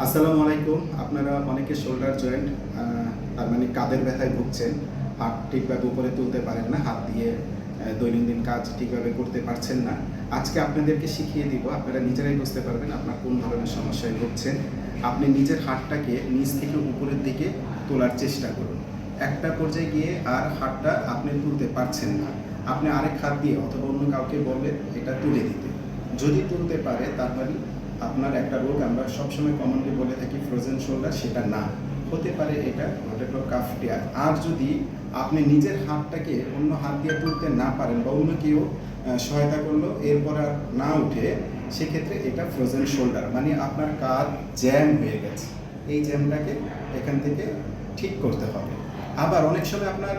আসসালামু আলাইকুম। আপনারা অনেকে শোল্ডার জয়েন্ট তার মানে কাঁধের ব্যথায় ভুগছেন। হাত ঠিকভাবে উপরে তুলতে পারেন না, হাত দিয়ে দৈনন্দিন কাজ ঠিকভাবে করতে পারছেন না। আজকে আপনাদেরকে শিখিয়ে দিব, আপনারা নিজেরাই বুঝতে পারবেন আপনার কোন ধরনের সমস্যায় ভুগছেন। আপনি নিজের হাতটাকে নিচ থেকে উপরের দিকে তোলার চেষ্টা করুন। একটা পর্যায়ে গিয়ে আর হাতটা আপনি তুলতে পারছেন না, আপনি আরেক হাত দিয়ে অথবা অন্য কাউকে বলবেন এটা তুলে দিতে। যদি তুলতে পারে তার মানে আপনার একটা রোগ আমরা সবসময় কমনলি বলে থাকি ফ্রোজেন শোল্ডার, সেটা না হতে পারে এটা রোটেটর কাফ টিয়ার। আর যদি আপনি নিজের হাতটাকে অন্য হাত দিয়ে তুলতে না পারেন বা অন্য কেউ সহায়তা করলো এরপর আর না উঠে, সেক্ষেত্রে এটা ফ্রোজেন শোল্ডার, মানে আপনার কাঁধ জ্যাম হয়ে গেছে। এই জ্যামটাকে এখান থেকে ঠিক করতে হবে। আবার অনেক সময় আপনার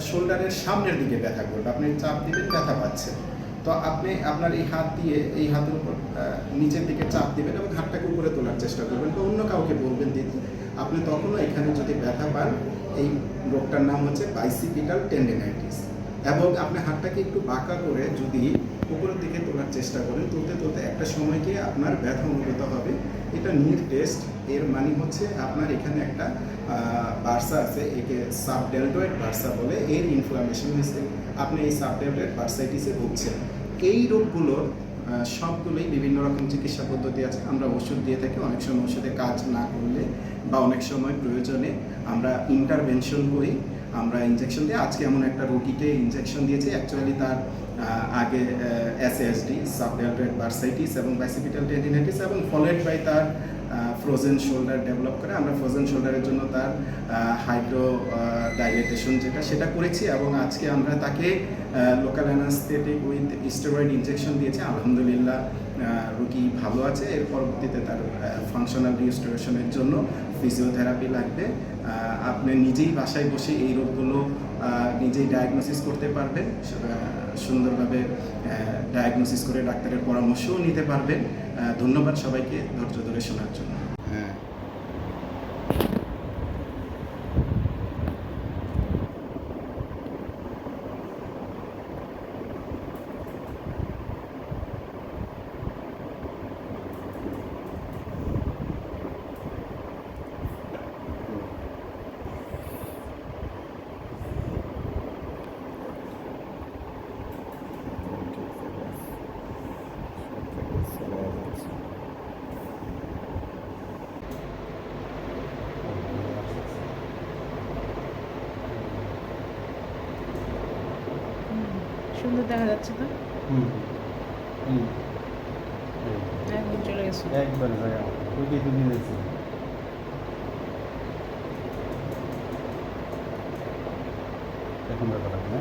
শোল্ডারের সামনের দিকে ব্যথা করবে, আপনি চাপ দিবেন ব্যথা পাচ্ছেন, তো আপনি আপনার এই হাত দিয়ে এই হাতের উপর নিচের দিকে চাপ দিবেন এবং হাতটাকে উপরে তোলার চেষ্টা করবেন বা অন্য কাউকে বলবেন দিতে। আপনি তখনও এখানে যদি ব্যথা পান, এই রোগটার নাম হচ্ছে বাইসিপিটাল টেন্ডিনাইটিস। এবং আপনি হাতটাকে একটু বাঁকা করে যদি উপরের দিকে তোলার চেষ্টা করেন, তুলতে তুলতে একটা সময় গিয়ে আপনার ব্যথা অনুভূত হবে। এটা নিট টেস্ট, এর মানে হচ্ছে আপনার এখানে একটা বার্সা আছে, একে সাবডেলটয়েড বার্সা বলে, এর ইনফ্লামেশন হয়েছে, আপনি এই সাবডেলটয়েড বার্সাইটিসে ভুগছেন। এই রোগগুলোর সবগুলোই বিভিন্ন রকম চিকিৎসা পদ্ধতি আছে, আমরা ওষুধ দিয়ে থাকি। অনেক সময় ওষুধে কাজ না করলে বা অনেক সময় প্রয়োজনে আমরা ইন্টারভেনশন করি, আমরা ইনজেকশন দিই। আজকে এমন একটা রোগীকে ইনজেকশন দিয়েছি, অ্যাকচুয়ালি তার আগে এসএসডি সাবডেলটয়েড বার্সাইটিস এবং বাইসিপিটাল টেন্ডিনাইটিস এবং ফলোড বাই তার ফ্রোজেন শোল্ডার ডেভেলপ করে। আমরা ফ্রোজেন শোল্ডারের জন্য তার হাইড্রো ডাইলেটেশন সেটা করেছি এবং আজকে আমরা তাকে local anaesthetic with steroid injection দিয়েছি। আলহামদুলিল্লাহ রোগী ভালো আছে। এর পরবর্তীতে তার ফাংশনাল রিস্টোরেশনের জন্য ফিজিওথেরাপি লাগবে। আপনি নিজেই বাসায় বসে এই রোগগুলো নিজেই ডায়াগনোসিস করতে পারবেন, সুন্দরভাবে ডায়াগনোসিস করে ডাক্তারের পরামর্শও নিতে পারবেন। ধন্যবাদ সবাইকে ধৈর্য ধরে শোনার জন্য। হ্যাঁ, সুন্দর দেখা যাচ্ছে তো। হুম হুম একদম চলে গেছে। একবারে জায়গা ওইটাই তো নিয়ে যাচ্ছে। এখন ব্যাপার না